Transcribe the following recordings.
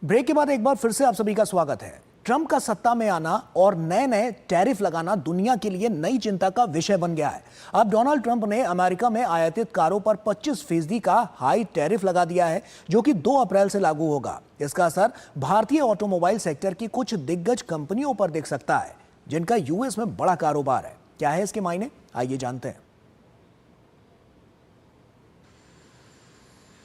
Break के बाद एक बार फिर से आप सभी का स्वागत है। ट्रंप का सत्ता में आना और नए नए टैरिफ लगाना दुनिया के लिए नई चिंता का विषय बन गया है। अब डोनाल्ड ट्रंप ने अमेरिका में आयातित कारों पर 25% का हाई टैरिफ लगा दिया है, जो कि 2 अप्रैल से लागू होगा। इसका असर भारतीय ऑटोमोबाइल सेक्टर की कुछ दिग्गज कंपनियों पर दिख सकता है, जिनका यूएस में बड़ा कारोबार है। क्या है इसके मायने, आइए जानते हैं।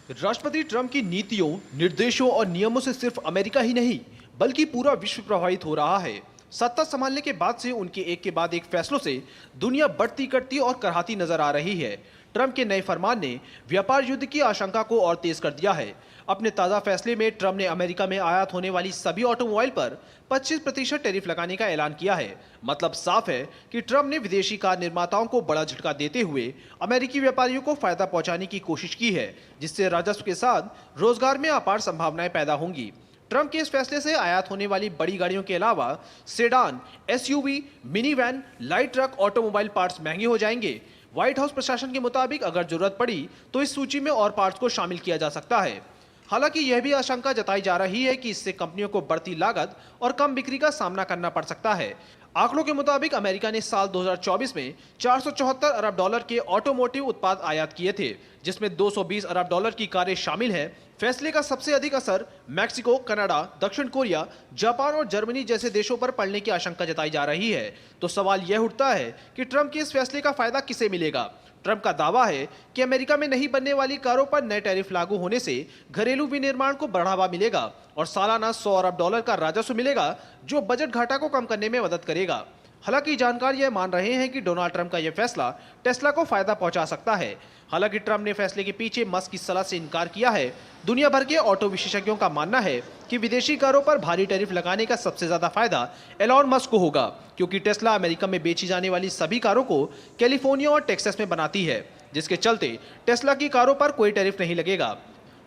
राष्ट्रपति ट्रंप की नीतियों, निर्देशों और नियमों से सिर्फ अमेरिका ही नहीं बल्कि पूरा विश्व प्रभावित हो रहा है। सत्ता संभालने के बाद से उनके एक के बाद एक फैसलों से दुनिया बढ़ती कटती और कराहती नजर आ रही है। ट्रंप के नए फरमान ने व्यापार युद्ध की आशंका को और तेज कर दिया है। अपने ताजा फैसले में ट्रंप ने अमेरिका में आयात होने वाली सभी ऑटोमोबाइल पर 25% टैरिफ लगाने का ऐलान किया है। मतलब साफ है कि ट्रंप ने विदेशी कार निर्माताओं को बड़ा झटका देते हुए अमेरिकी व्यापारियों को फायदा पहुंचाने की कोशिश की है, जिससे राजस्व के साथ रोजगार में अपार संभावनाएं पैदा होंगी। ट्रंप के इस फैसले से आयात होने वाली बड़ी गाड़ियों के अलावा sedan, SUV, mini van, light truck, automobile parts महंगे हो जाएंगे। व्हाइट हाउस प्रशासन के मुताबिक अगर जरूरत पड़ी तो इस सूची में और पार्ट्स को शामिल किया जा सकता है। हालांकि यह भी आशंका जताई जा रही है कि इससे कंपनियों को बढ़ती लागत और कम बिक्री का सामना करना पड़ सकता है। आंकड़ों के मुताबिक अमेरिका ने साल 2024 में 474 अरब डॉलर के ऑटोमोटिव उत्पाद आयात किए थे, जिसमें 220 अरब डॉलर की कारें शामिल हैं। फैसले का सबसे अधिक असर मैक्सिको, कनाडा, दक्षिण कोरिया, जापान और जर्मनी जैसे देशों पर पड़ने की आशंका जताई जा रही है। तो सवाल यह उठता है कि ट्रंप के इस फैसले का फायदा किसे मिलेगा। ट्रंप का दावा है कि अमेरिका में नहीं बनने वाली कारों पर नए टैरिफ लागू होने से घरेलू विनिर्माण को बढ़ावा मिलेगा और सालाना 100 अरब डॉलर का राजस्व मिलेगा, जो बजट घाटा को कम करने में मदद करेगा। हालांकि जानकार यह मान रहे हैं कि डोनाल्ड ट्रंप का यह फैसला टेस्ला को फायदा पहुंचा सकता है। हालांकि ट्रंप ने फैसले के पीछे मस्क की सलाह से इनकार किया है। दुनिया भर के ऑटो विशेषज्ञों का मानना है कि विदेशी कारों पर भारी टैरिफ लगाने का सबसे ज्यादा फायदा एलॉन मस्क को होगा, क्योंकि टेस्ला अमेरिका में बेची जाने वाली सभी कारों को कैलिफोर्निया और टेक्सास में बनाती है, जिसके चलते टेस्ला की कारों पर कोई टैरिफ नहीं लगेगा।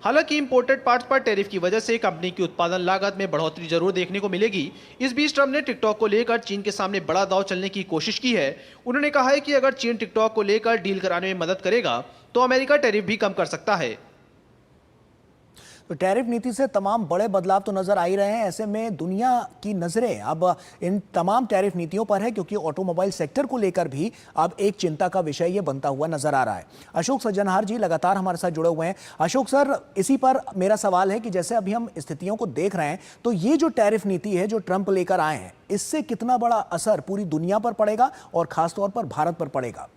हालांकि इंपोर्टेड पार्ट्स पर टैरिफ की वजह से कंपनी की उत्पादन लागत में बढ़ोतरी जरूर देखने को मिलेगी। इस बीच ट्रंप ने टिकटॉक को लेकर चीन के सामने बड़ा दांव चलने की कोशिश की है। उन्होंने कहा है कि अगर चीन टिकटॉक को लेकर डील कराने में मदद करेगा तो अमेरिका टैरिफ भी कम कर सकता है। तो टैरिफ नीति से तमाम बड़े बदलाव तो नजर आ ही रहे हैं। ऐसे में दुनिया की नजरें अब इन तमाम टैरिफ नीतियों पर है, क्योंकि ऑटोमोबाइल सेक्टर को लेकर भी अब एक चिंता का विषय ये बनता हुआ नजर आ रहा है। अशोक सज्जनहार जी लगातार हमारे साथ जुड़े हुए हैं। अशोक सर, इसी पर मेरा सवाल है कि जैसे अभी हम स्थितियों को देख रहे हैं, तो ये जो टैरिफ नीति है जो ट्रंप लेकर आए हैं, इससे कितना बड़ा असर पूरी दुनिया पर पड़ेगा और खासतौर पर भारत पर पड़ेगा?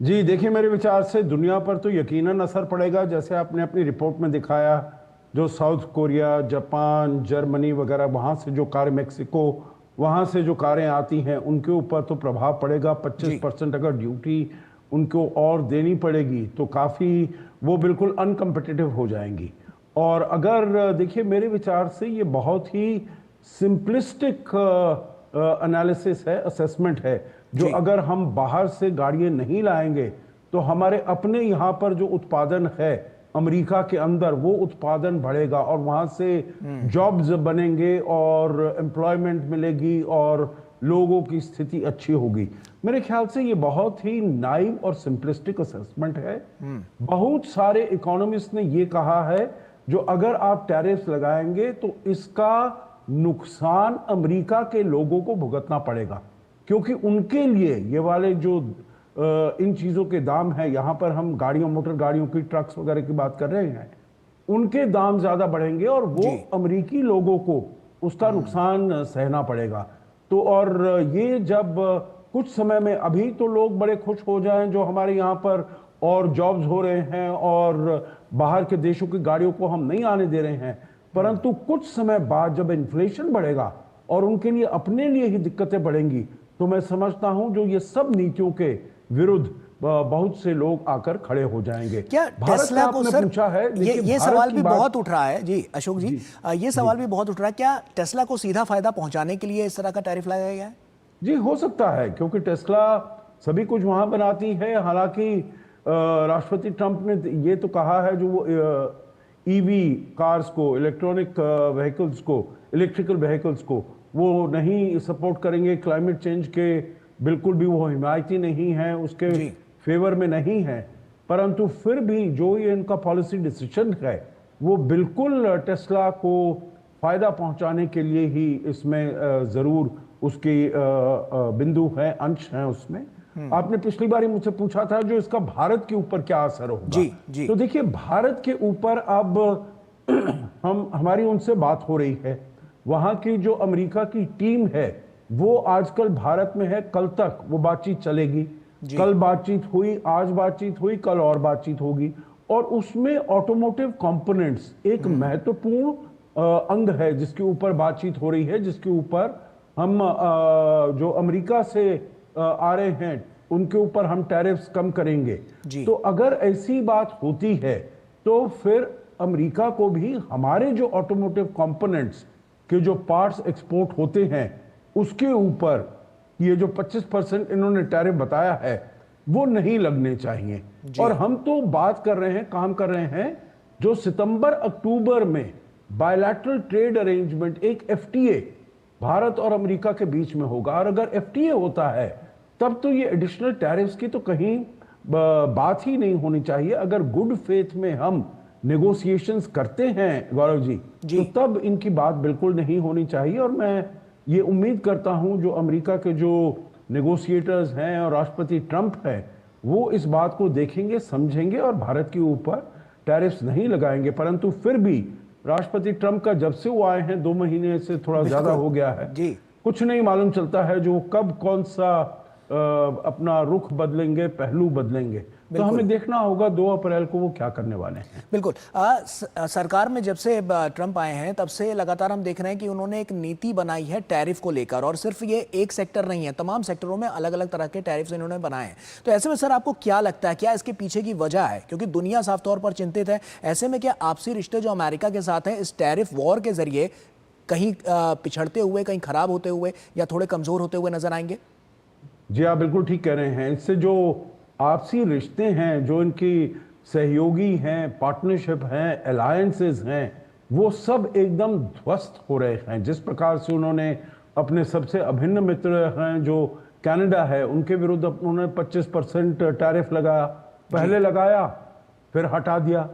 जी देखिए, मेरे विचार से दुनिया पर तो यकीनन असर पड़ेगा। जैसे आपने अपनी रिपोर्ट में दिखाया, जो साउथ कोरिया, जापान, जर्मनी वगैरह, वहाँ से जो कारें, मैक्सिको, वहाँ से जो कारें आती हैं, उनके ऊपर तो प्रभाव पड़ेगा। 25% अगर ड्यूटी उनको और देनी पड़ेगी तो काफ़ी वो बिल्कुल अनकम्पिटिटिव हो जाएंगी। और अगर देखिए, मेरे विचार से ये बहुत ही सिंपलिस्टिक एनालिसिस है, असेसमेंट है, जो अगर हम बाहर से गाड़ियाँ नहीं लाएंगे तो हमारे अपने यहाँ पर जो उत्पादन है अमेरिका के अंदर, वो उत्पादन बढ़ेगा और वहाँ से जॉब्स बनेंगे और एम्प्लॉयमेंट मिलेगी और लोगों की स्थिति अच्छी होगी। मेरे ख्याल से ये बहुत ही नाइव और सिंपलिस्टिक असेसमेंट है। बहुत सारे इकोनॉमिस्ट ने ये कहा है, जो अगर आप टैरिफ लगाएंगे तो इसका नुकसान अमेरिका के लोगों को भुगतना पड़ेगा, क्योंकि उनके लिए ये वाले जो इन चीज़ों के दाम है, यहाँ पर हम गाड़ियों, मोटर गाड़ियों की, ट्रक्स वगैरह की बात कर रहे हैं, उनके दाम ज़्यादा बढ़ेंगे और वो अमेरिकी लोगों को उसका नुकसान सहना पड़ेगा। तो और ये जब कुछ समय में, अभी तो लोग बड़े खुश हो जाएं जो हमारे यहाँ पर और जॉब्स हो रहे हैं और बाहर के देशों की गाड़ियों को हम नहीं आने दे रहे हैं, परंतु कुछ समय बाद जब इन्फ्लेशन बढ़ेगा और उनके लिए अपने लिए ही दिक्कतें बढ़ेंगी, तो मैं समझता हूं जो ये सब नीतियों के विरुद्ध बहुत से लोग आकर खड़े हो जाएंगे। क्या टेस्ला को, सर, पूछा है, ये सवाल भी बहुत उठ रहा है जी अशोक जी, ये सवाल भी बहुत उठ रहा है, क्या टेस्ला को सीधा फायदा पहुंचाने के लिए इस तरह का टैरिफ लगाया गया है? जी हो सकता है, क्योंकि टेस्ला सभी कुछ वहां बनाती है। हालांकि राष्ट्रपति ट्रंप ने ये तो कहा है, जो वो ईवी कार्स को, इलेक्ट्रॉनिक व्हीकल्स को, इलेक्ट्रिकल व्हीकल्स को वो नहीं सपोर्ट करेंगे, क्लाइमेट चेंज के बिल्कुल भी वो हिमायती नहीं है, उसके फेवर में नहीं है। परंतु फिर भी जो ये इनका पॉलिसी डिसीजन है, वो बिल्कुल टेस्ला को फायदा पहुंचाने के लिए ही इसमें जरूर उसकी बिंदु है, अंश है उसमें। आपने पिछली बार ही मुझसे पूछा था जो इसका भारत के ऊपर क्या असर होगा। जी। तो देखिए, भारत के ऊपर अब हमारी उनसे बात हो रही है। वहां की जो अमेरिका की टीम है वो आजकल भारत में है। कल तक वो बातचीत चलेगी। कल बातचीत हुई, आज बातचीत हुई, कल और बातचीत होगी। और उसमें ऑटोमोटिव कंपोनेंट्स एक महत्वपूर्ण अंग है जिसके ऊपर बातचीत हो रही है, जिसके ऊपर हम जो अमेरिका से आ रहे हैं उनके ऊपर हम टैरिफ्स कम करेंगे। तो अगर ऐसी बात होती है तो फिर अमेरिका को भी हमारे जो ऑटोमोटिव कंपोनेंट्स के जो पार्ट्स एक्सपोर्ट होते हैं उसके ऊपर ये जो 25% इन्होंने टैरिफ बताया है वो नहीं लगने चाहिए। और हम तो बात कर रहे हैं, काम कर रहे हैं जो सितंबर अक्टूबर में बायलैटरल ट्रेड अरेंजमेंट, एक एफटीए भारत और अमेरिका के बीच में होगा। और अगर एफटीए होता है तब तो ये एडिशनल टैरिफ्स की तो कहीं बात ही नहीं होनी चाहिए। अगर गुड फेथ में हम नेगोशिएशंस करते हैं गौरव जी, तो तब इनकी बात बिल्कुल नहीं होनी चाहिए। और मैं ये उम्मीद करता हूं जो अमेरिका के जो नेगोशिएटर्स हैं और राष्ट्रपति ट्रंप हैं वो इस बात को देखेंगे, समझेंगे और भारत के ऊपर टैरिफ्स नहीं लगाएंगे। परंतु फिर भी राष्ट्रपति ट्रंप का जब से वो आए हैं 2 महीने से थोड़ा ज्यादा हो गया है, कुछ नहीं मालूम चलता है जो कब कौन सा अपना रुख बदलेंगे, पहलू बदलेंगे। तो हमें देखना होगा 2 अप्रैल को वो क्या करने वाले हैं। बिल्कुल। सरकार में जब से ट्रंप आए हैं तब से लगातार हम देख रहे हैं कि उन्होंने एक नीति बनाई है टैरिफ को लेकर, और सिर्फ ये एक सेक्टर नहीं है, तमाम सेक्टरों में अलग अलग तरह के टैरिफ्स इन्होंने बनाए हैं। तो ऐसे में सर आपको क्या लगता है, क्या इसके पीछे की वजह है? क्योंकि दुनिया साफ तौर पर चिंतित है। ऐसे में क्या आपसी रिश्ते जो अमेरिका के साथ हैं इस टैरिफ वॉर के जरिए कहीं पिछड़ते हुए, कहीं खराब होते हुए या थोड़े कमजोर होते हुए नजर आएंगे? जी आप बिल्कुल ठीक कह रहे हैं। इससे जो आपसी रिश्ते हैं, जो इनकी सहयोगी हैं, पार्टनरशिप हैं, अलायंसेस हैं, वो सब एकदम ध्वस्त हो रहे हैं। जिस प्रकार से उन्होंने अपने सबसे अभिन्न मित्र हैं जो कनाडा है उनके विरुद्ध उन्होंने 25% टैरिफ लगाया, पहले लगाया फिर हटा दिया,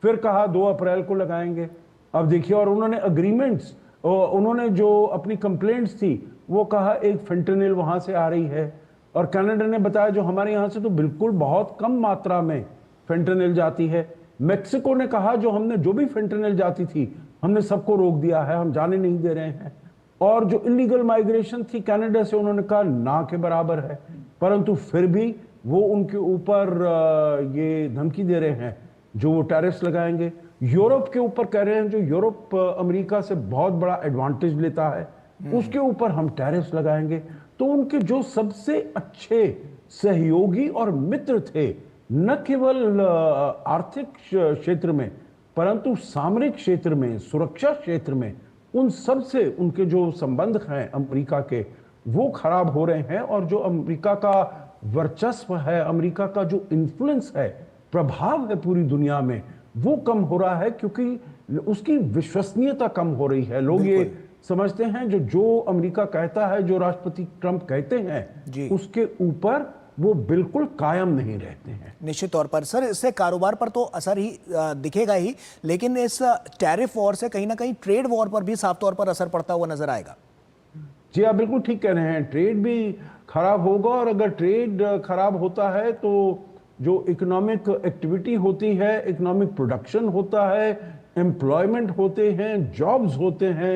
फिर कहा 2 अप्रैल को लगाएंगे। अब देखिए, और उन्होंने अग्रीमेंट्स, उन्होंने जो अपनी कंप्लेंट्स थी वो कहा एक फेंटेनिल वहां से आ रही है, और कनाडा ने बताया जो हमारे यहाँ से तो बिल्कुल बहुत कम मात्रा में फेंटेनिल जाती है। मेक्सिको ने कहा जो हमने जो भी फेंटेनिल जाती थी हमने सबको रोक दिया है, हम जाने नहीं दे रहे हैं। और जो इलीगल माइग्रेशन थी कनाडा से उन्होंने कहा ना के बराबर है। परंतु फिर भी वो उनके ऊपर ये धमकी दे रहे हैं जो वो टैरिफ्स लगाएंगे। यूरोप के ऊपर कह रहे हैं जो यूरोप अमेरिका से बहुत बड़ा एडवांटेज लेता है उसके ऊपर हम टैरिफ्स लगाएंगे। तो उनके जो सबसे अच्छे सहयोगी और मित्र थे, न केवल आर्थिक क्षेत्र में परंतु सामरिक क्षेत्र में, सुरक्षा क्षेत्र में, उन सब से उनके जो संबंध हैं अमेरिका के वो खराब हो रहे हैं। और जो अमेरिका का वर्चस्व है, अमेरिका का जो इन्फ्लुएंस है, प्रभाव है पूरी दुनिया में, वो कम हो रहा है क्योंकि उसकी विश्वसनीयता कम हो रही है। लोग ये समझते हैं जो अमेरिका कहता है, जो राष्ट्रपति ट्रंप कहते हैं उसके ऊपर वो बिल्कुल कायम नहीं रहते हैं। निश्चित तौर पर सर इससे कारोबार पर तो असर ही दिखेगा ही, लेकिन इस टैरिफ वॉर से कहीं ना कहीं ट्रेड वॉर पर भी साफ तौर पर असर पड़ता हुआ नजर आएगा। जी आप बिल्कुल ठीक कह रहे हैं, ट्रेड भी खराब होगा। और अगर ट्रेड खराब होता है तो जो इकोनॉमिक एक्टिविटी होती है, इकोनॉमिक प्रोडक्शन होता है, एम्प्लॉयमेंट होते हैं, जॉब्स होते हैं,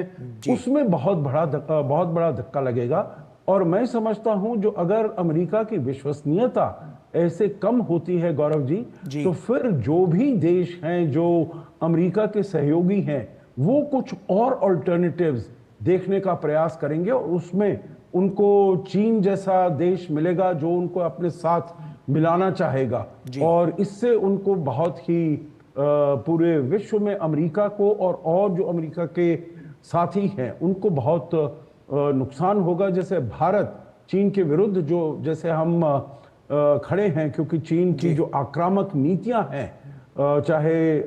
उसमें बहुत बड़ा धक्का लगेगा। और मैं समझता हूं जो अगर अमेरिका की विश्वसनीयता ऐसे कम होती है गौरव जी, तो फिर जो भी देश हैं जो अमेरिका के सहयोगी हैं वो कुछ और ऑल्टरनेटिव्स देखने का प्रयास करेंगे और उसमें उनको चीन जैसा देश मिलेगा जो उनको अपने साथ मिलाना चाहेगा। और इससे उनको बहुत ही पूरे विश्व में अमेरिका को और जो अमेरिका के साथी हैं उनको बहुत नुकसान होगा। जैसे भारत चीन के विरुद्ध जो जैसे हम खड़े हैं, क्योंकि चीन की जो आक्रामक नीतियां हैं, चाहे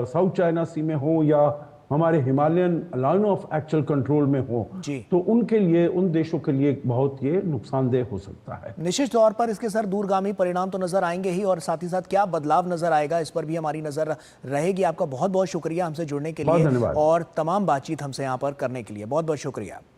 साउथ चाइना सी में हो या हमारे Himalayan line of actual control में हो जी। तो उनके लिए, उन देशों के लिए बहुत ये नुकसानदेह हो सकता है। निश्चित तौर पर इसके सर दूरगामी परिणाम तो नजर आएंगे ही, और साथ ही साथ क्या बदलाव नजर आएगा इस पर भी हमारी नजर रहेगी। आपका बहुत बहुत शुक्रिया हमसे जुड़ने के बहुत लिए धन्यवाद। और तमाम बातचीत हमसे यहाँ पर करने के लिए बहुत बहुत शुक्रिया।